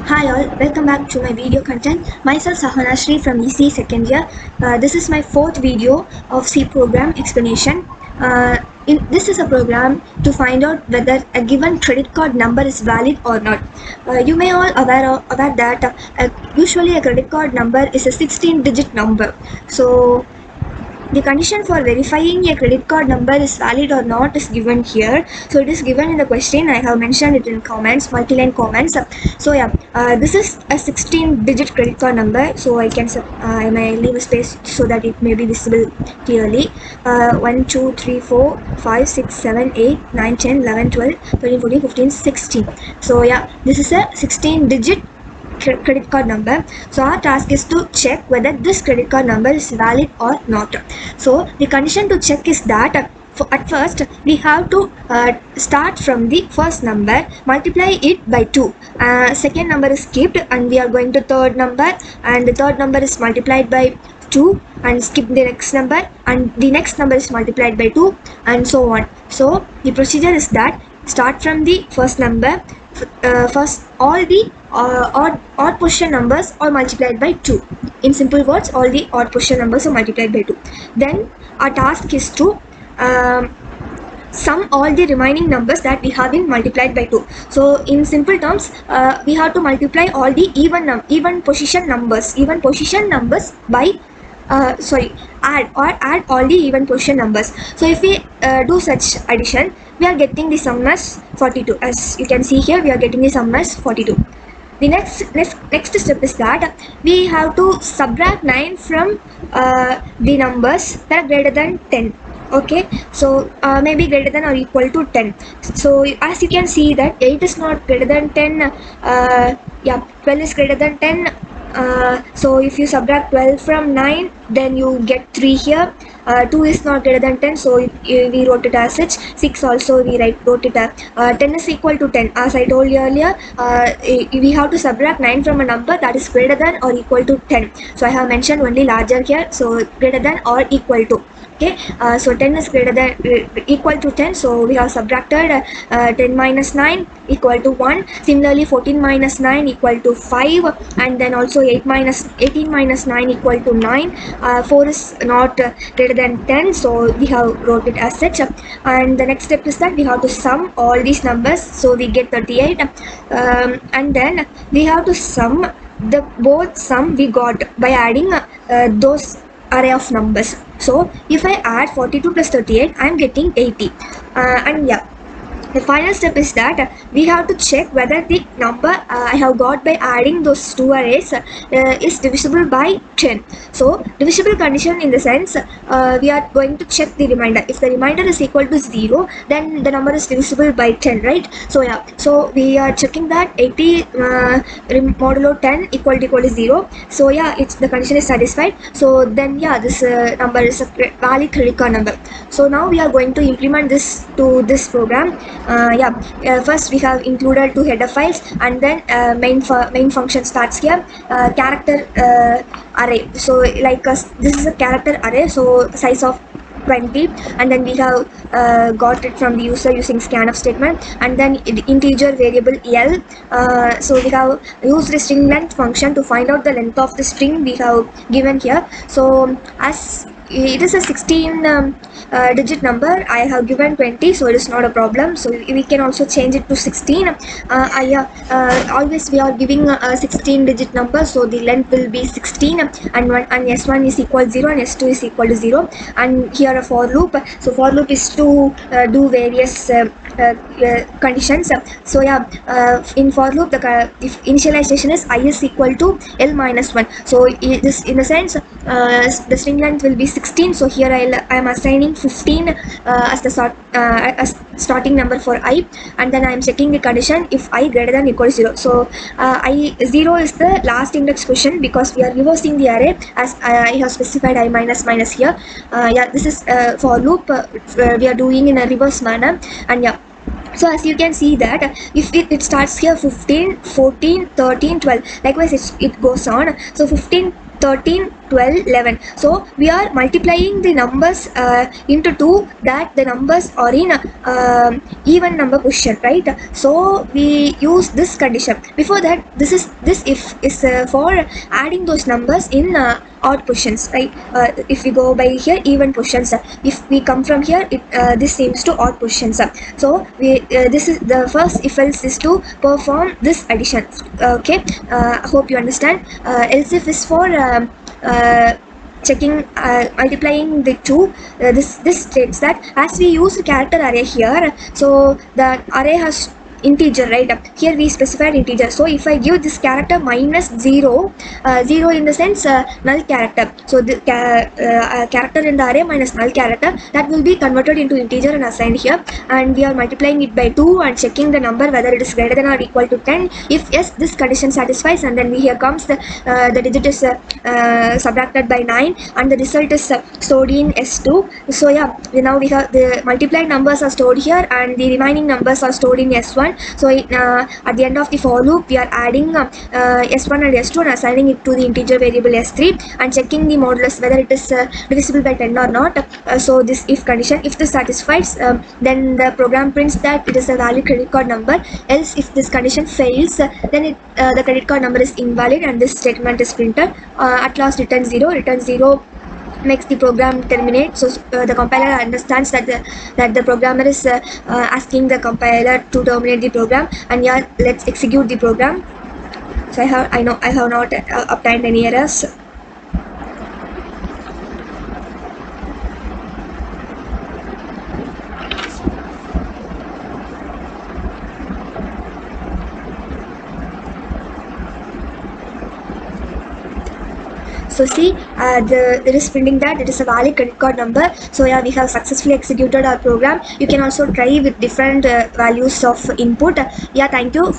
Hi all, welcome back to my video content. Myself Sahanashri from EC second year. This is my fourth video of C program explanation. This is a program to find out whether a given credit card number is valid or not. You may all aware that usually a credit card number is a 16-digit number. So the condition for verifying a credit card number is valid or not is given here. So it is given in the question. I have mentioned it in comments, multi-line comments. So yeah, this is a 16-digit credit card number. So I may leave a space so that it may be visible clearly. 1, 2, 3, 4, 5, 6, 7, 8, 9, 10, 11, 12, 13, 14, 15, 16. So yeah, this is a 16-digit credit card number. So our task is to check whether this credit card number is valid or not. So the condition to check is that at first we have to start from the first number, multiply it by 2. Second number is skipped and we are going to third number, and the third number is multiplied by 2 and skip the next number, and the next number is multiplied by 2, and so on. So the procedure is that start from the first number. First all the odd position numbers are multiplied by 2. In simple words, all the odd position numbers are multiplied by 2. Then our task is to sum all the remaining numbers that we have been multiplied by 2. So in simple terms, we have to multiply all the even position numbers by add all the even position numbers. So if we do such addition, we are getting the sum as 42. As you can see here, we are getting the sum as 42. The next step is that we have to subtract 9 from the numbers that are greater than 10. Okay, so maybe greater than or equal to 10. So as you can see that 8 is not greater than 10. 12 is greater than 10. So if you subtract 12 from 9, then you get 3 here. 2 is not greater than 10, so we wrote it as such. 6 also we wrote it as 10 is equal to 10. As I told you earlier, we have to subtract 9 from a number that is greater than or equal to 10. So I have mentioned only larger here, so greater than or equal to. Okay, so 10 is greater than equal to 10, so we have subtracted 10 minus 9 equal to 1. Similarly, 14 minus 9 equal to 5, and then also 18 minus 9 equal to 9. 4 is not greater than 10, so we have wrote it as such. And the next step is that we have to sum all these numbers, so we get 38, and then we have to sum both sum we got by adding those array of numbers. So if I add 42 plus 38, I am getting 80. And yeah, the final step is that we have to check whether the number I have got by adding those two arrays is divisible by 10. So divisible condition in the sense we are going to check the remainder. If the remainder is equal to 0, then the number is divisible by 10, right? So yeah, so we are checking that 80 modulo 10 equal to 0. So yeah, the condition is satisfied. So then yeah, this number is a valid credit card number. So now we are going to implement this to this program. First we have included two header files, and then main function starts here. Character array. So like this is a character array, so size of 20, and then we have got it from the user using scanf statement, and then integer variable L. So we have used the string length function to find out the length of the string we have given here. So as it is a 16 digit number, I have given 20, so it is not a problem. So we can also change it to 16. Always we are giving a 16 digit number, so the length will be 16, and S1 is equal to 0 and S2 is equal to 0. And here a for loop. So for loop is to do various conditions. So yeah, in for loop if initialization is I is equal to L minus 1. So this in the sense the string length will be 16. So here I am assigning 15 as the starting number for I, and then I am checking the condition if I greater than equal to 0. So 0 is the last index position because we are reversing the array as I have specified I minus here. This is for loop we are doing in a reverse manner. And yeah, so as you can see that if it starts here 15, 14, 13, 12, likewise it goes on. So 15, 13, 12, 11. So we are multiplying the numbers into 2, that the numbers are in even number position, right? So we use this condition. Before that, this if is for adding those numbers in odd positions, right? If we go by here, even positions. If we come from here, this seems to odd positions. So we this is the first if else is to perform this addition. Okay, hope you understand. Else if is for checking multiplying the two. This states that as we use character array here, so the array has integer, right? Here we specified integer. So if I give this character minus 0, 0 in the sense null character, so the character in the array minus null character, that will be converted into integer and assigned here, and we are multiplying it by 2 and checking the number whether it is greater than or equal to 10. If yes, this condition satisfies, and then here comes the digit is subtracted by 9 and the result is stored in S2. So yeah, now we have the multiplied numbers are stored here and the remaining numbers are stored in S1. So at the end of the for loop, we are adding S1 and S2 and assigning it to the integer variable S3 and checking the modulus whether it is divisible by 10 or not. So this if condition, if this satisfies, then the program prints that it is a valid credit card number. Else if this condition fails, then the credit card number is invalid and this statement is printed. At last return 0. Return 0 makes the program terminate. So the compiler understands that the programmer is asking the compiler to terminate the program, and yeah, let's execute the program. So I have not obtained any errors. So see, it is printing that it is a valid credit card number. So yeah, we have successfully executed our program. You can also try with different values of input. Yeah, thank you.